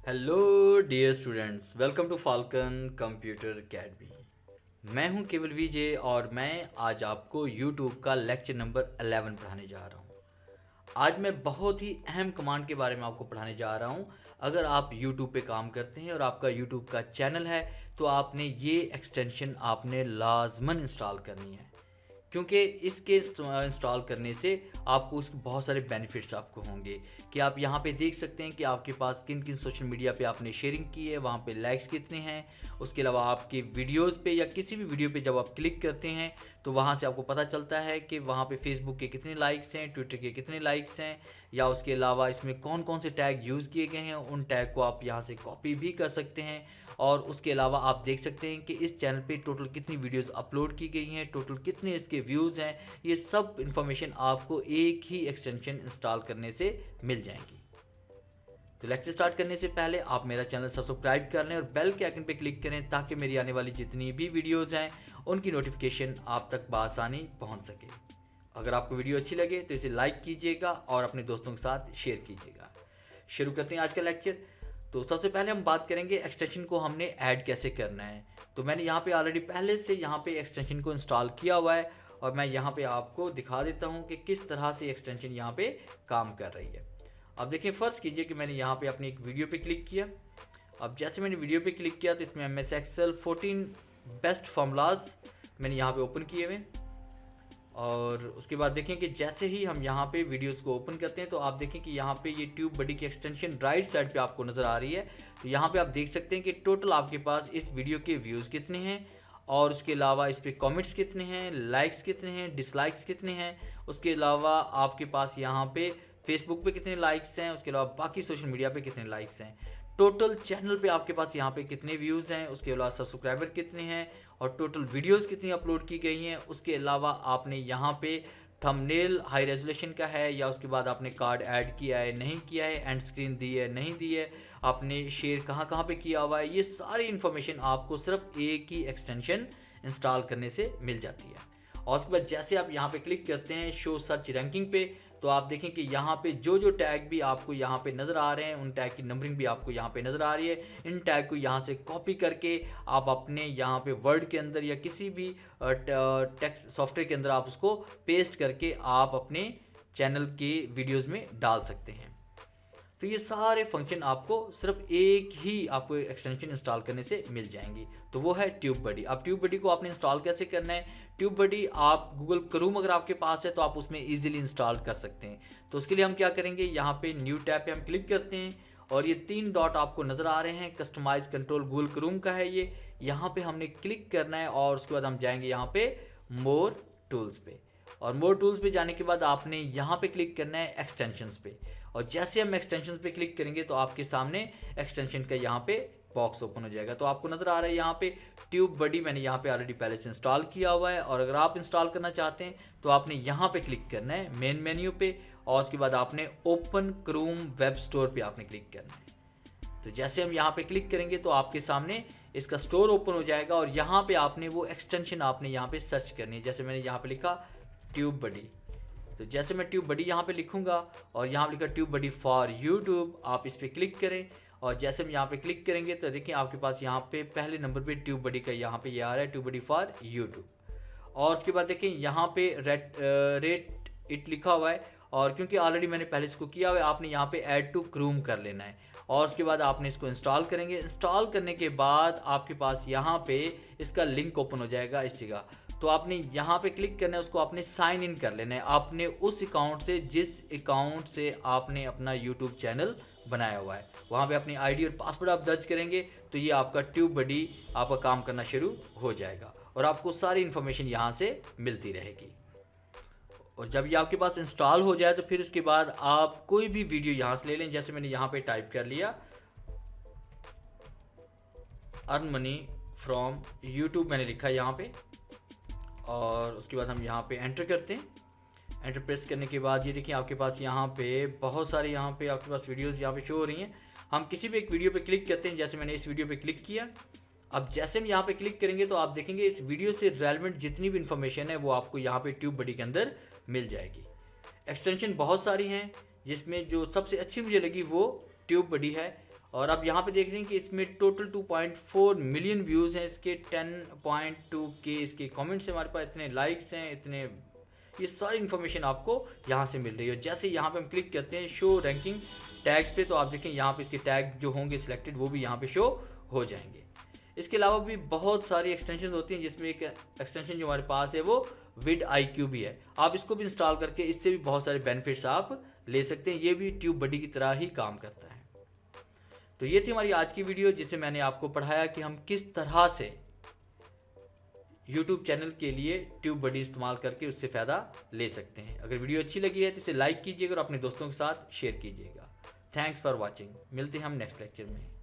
Hello dear students, welcome to falcon computer academy. मैं हूं केवल विजय और मैं आज आपको यूट्यूब का लेक्चर नंबर 11 पढ़ाने जा रहा हूं। आज मैं बहुत ही अहम कमांड के बारे में आपको पढ़ाने जा रहा हूं। अगर आप यूट्यूब पे काम करते हैं और आपका यूट्यूब का चैनल है तो आपने ये एक्सटेंशन आपने लाजमन इंस्टॉल करनी है, क्योंकि इसके इंस्टॉल करने से आपको उसके बहुत सारे बेनिफिट्स आपको होंगे कि आप यहाँ पे देख सकते हैं कि आपके पास किन किन सोशल मीडिया पे आपने शेयरिंग की है, वहाँ पे लाइक्स कितने हैं। उसके अलावा आपके वीडियोस पे या किसी भी वीडियो पे जब आप क्लिक करते हैं तो वहाँ से आपको पता चलता है कि वहाँ पे फेसबुक के कितने लाइक्स हैं, ट्विटर के कितने लाइक्स हैं, या उसके अलावा इसमें कौन कौन से टैग यूज़ किए गए हैं। उन टैग को आप यहाँ से कॉपी भी कर सकते हैं। और उसके अलावा आप देख सकते हैं कि इस चैनल पे टोटल कितनी वीडियोस अपलोड की गई हैं, टोटल कितने इसके व्यूज़ हैं। ये सब इन्फॉर्मेशन आपको एक ही एक्सटेंशन इंस्टॉल करने से मिल जाएंगी। तो लेक्चर स्टार्ट करने से पहले आप मेरा चैनल सब्सक्राइब कर लें और बेल के आइकन पे क्लिक करें ताकि मेरी आने वाली जितनी भी वीडियोज़ हैं उनकी नोटिफिकेशन आप तक बआसानी पहुँच सके। अगर आपको वीडियो अच्छी लगे तो इसे लाइक कीजिएगा और अपने दोस्तों के साथ शेयर कीजिएगा। शुरू करते हैं आज का लेक्चर। तो सबसे पहले हम बात करेंगे एक्सटेंशन को हमने ऐड कैसे करना है। तो मैंने यहाँ पे ऑलरेडी पहले से यहाँ पे एक्सटेंशन को इंस्टॉल किया हुआ है और मैं यहाँ पे आपको दिखा देता हूँ कि किस तरह से एक्सटेंशन यहाँ पे काम कर रही है। अब देखिए, फ़र्ज़ कीजिए कि मैंने यहाँ पे अपनी एक वीडियो पे क्लिक किया। अब जैसे मैंने वीडियो पे क्लिक किया तो इसमें MS Excel 14 बेस्ट फार्मूलाज मैंने यहाँ पे ओपन किए हुए। और उसके बाद देखें कि जैसे ही हम यहाँ पे वीडियोस को ओपन करते हैं तो आप देखें कि यहाँ पे ये ट्यूब बडी की एक्सटेंशन राइट साइड पे आपको नज़र आ रही है। तो यहाँ पे आप देख सकते हैं कि टोटल आपके पास इस वीडियो के व्यूज़ कितने हैं और उसके अलावा इस पर कॉमेंट्स कितने हैं, लाइक्स कितने हैं, डिसलाइक्स कितने हैं। उसके अलावा आपके पास यहाँ पे फेसबुक पे कितने लाइक्स हैं, उसके अलावा बाकी सोशल मीडिया पे कितने लाइक्स हैं। टोटल चैनल पे आपके पास यहाँ पे कितने व्यूज़ हैं, उसके अलावा सब्सक्राइबर कितने हैं और टोटल वीडियोस कितनी अपलोड की गई हैं। उसके अलावा आपने यहाँ पे थंबनेल हाई रेजोल्यूशन का है या उसके बाद आपने कार्ड ऐड किया है नहीं किया है, एंड स्क्रीन दी है नहीं दी है, आपने शेयर कहाँ कहाँ पे किया हुआ है। ये सारी इन्फॉर्मेशन आपको सिर्फ एक ही एक्सटेंशन इंस्टॉल करने से मिल जाती है। और उसके बाद जैसे आप यहाँ पे क्लिक करते हैं शो सर्च रैंकिंग पे तो आप देखें कि यहाँ पे जो जो टैग भी आपको यहाँ पे नज़र आ रहे हैं उन टैग की नंबरिंग भी आपको यहाँ पे नज़र आ रही है। इन टैग को यहाँ से कॉपी करके आप अपने यहाँ पे वर्ड के अंदर या किसी भी टेक्स्ट सॉफ्टवेयर के अंदर आप उसको पेस्ट करके आप अपने चैनल के वीडियोज़ में डाल सकते हैं। तो ये सारे फंक्शन आपको सिर्फ एक ही आपको एक्सटेंशन इंस्टॉल करने से मिल जाएंगी, तो वो है ट्यूब बडी। अब ट्यूब बडी को आपने इंस्टॉल कैसे करना है? ट्यूब बडी आप गूगल क्रोम अगर आपके पास है तो आप उसमें इजीली इंस्टॉल कर सकते हैं। तो उसके लिए हम क्या करेंगे, यहाँ पे न्यू टैब पे हम क्लिक करते हैं और ये 3 डॉट आपको नज़र आ रहे हैं, कस्टमाइज कंट्रोल गूगल क्रोम का है ये। यहाँ पे हमने क्लिक करना है और उसके बाद हम जाएंगे यहाँ पे मोर टूल्स पे, और मोर टूल्स पे जाने के बाद आपने यहाँ पे क्लिक करना है एक्सटेंशंस पे। और जैसे हम एक्सटेंशंस पे क्लिक करेंगे तो आपके सामने एक्सटेंशन का यहाँ पे बॉक्स ओपन हो जाएगा। तो आपको नज़र आ रहा है यहाँ पे ट्यूब बडी मैंने यहाँ पे ऑलरेडी पहले से इंस्टॉल किया हुआ है। और अगर आप इंस्टॉल करना चाहते हैं तो आपने यहाँ पे क्लिक करना है मेन मेन्यू पे और उसके बाद आपने ओपन क्रोम वेब स्टोर पे आपने क्लिक करना है। तो जैसे हम यहाँ पे क्लिक करेंगे तो आपके सामने इसका स्टोर ओपन हो जाएगा और यहाँ पे आपने वो एक्सटेंशन आपने यहाँ पे सर्च करनी है। जैसे मैंने यहाँ पे लिखा ट्यूब बडी, तो जैसे मैं ट्यूब बडी यहाँ पे लिखूंगा और यहाँ पे लिखा ट्यूब बडी फॉर यूट्यूब, आप इस पर क्लिक करें। और जैसे हम यहाँ पे क्लिक करेंगे तो देखिए आपके पास यहाँ पे पहले नंबर पे ट्यूब बडी का यहाँ पे ये आ रहा है, ट्यूब बडी फॉर यूट्यूब। और उसके बाद देखिए यहाँ पे रेट इट लिखा हुआ है, और क्योंकि ऑलरेडी मैंने पहले इसको किया हुआ है आपने यहाँ पे ऐड टू क्रोम कर लेना है। और उसके बाद आपने इसको इंस्टॉल करेंगे। इंस्टॉल करने के बाद आपके पास यहाँ पे इसका लिंक ओपन हो जाएगा इस जगह। तो आपने यहाँ पे क्लिक करना है, उसको आपने साइन इन कर लेना है आपने उस अकाउंट से जिस अकाउंट से आपने अपना यूट्यूब चैनल बनाया हुआ है। वहाँ पे अपनी आईडी और पासवर्ड आप दर्ज करेंगे तो ये आपका ट्यूब बडी आपका काम करना शुरू हो जाएगा और आपको सारी इन्फॉर्मेशन यहाँ से मिलती रहेगी। और जब ये आपके पास इंस्टॉल हो जाए तो फिर उसके बाद आप कोई भी वीडियो यहाँ से ले लें। जैसे मैंने यहाँ पे टाइप कर लिया अर्न मनी फ्रॉम यूट्यूब, मैंने लिखा यहाँ पे, और उसके बाद हम यहाँ पे एंटर करते हैं। एंटर प्रेस करने के बाद ये देखिए आपके पास यहाँ पे बहुत सारे यहाँ पे आपके पास वीडियोस यहाँ पे शो हो रही हैं। हम किसी भी एक वीडियो पे क्लिक करते हैं, जैसे मैंने इस वीडियो पे क्लिक किया। अब जैसे हम यहाँ पे क्लिक करेंगे तो आप देखेंगे इस वीडियो से रेलेवेंट जितनी भी इन्फॉर्मेशन है वो आपको यहाँ पे ट्यूब बडी के अंदर मिल जाएगी। एक्सटेंशन बहुत सारी हैं जिसमें जो सबसे अच्छी मुझे लगी वो ट्यूब बडी है। और अब यहाँ पे देख रहे हैं कि इसमें टोटल 2.4 मिलियन व्यूज़ हैं इसके, 10.2K इसके कमेंट्स हैं, हमारे पास इतने लाइक्स हैं, इतने, ये सारी इन्फॉर्मेशन आपको यहाँ से मिल रही है। जैसे यहाँ पे हम क्लिक करते हैं शो रैंकिंग टैग्स पे, तो आप देखें यहाँ पे इसके टैग जो होंगे सिलेक्टेड वो भी यहाँ पे शो हो जाएंगे। इसके अलावा भी बहुत सारी एक्सटेंशन होती हैं, जिसमें एक एक्सटेंशन जो हमारे पास है वो vidIQ भी है। आप इसको भी इंस्टॉल करके इससे भी बहुत सारे बेनिफिट्स आप ले सकते हैं। ये भी ट्यूबबडी की तरह ही काम करता है। तो ये थी हमारी आज की वीडियो, जिससे मैंने आपको पढ़ाया कि हम किस तरह से YouTube चैनल के लिए ट्यूबबडी इस्तेमाल करके उससे फ़ायदा ले सकते हैं। अगर वीडियो अच्छी लगी है तो इसे लाइक कीजिएगा और अपने दोस्तों के साथ शेयर कीजिएगा। Thanks for watching. मिलते हैं हम नेक्स्ट लेक्चर में।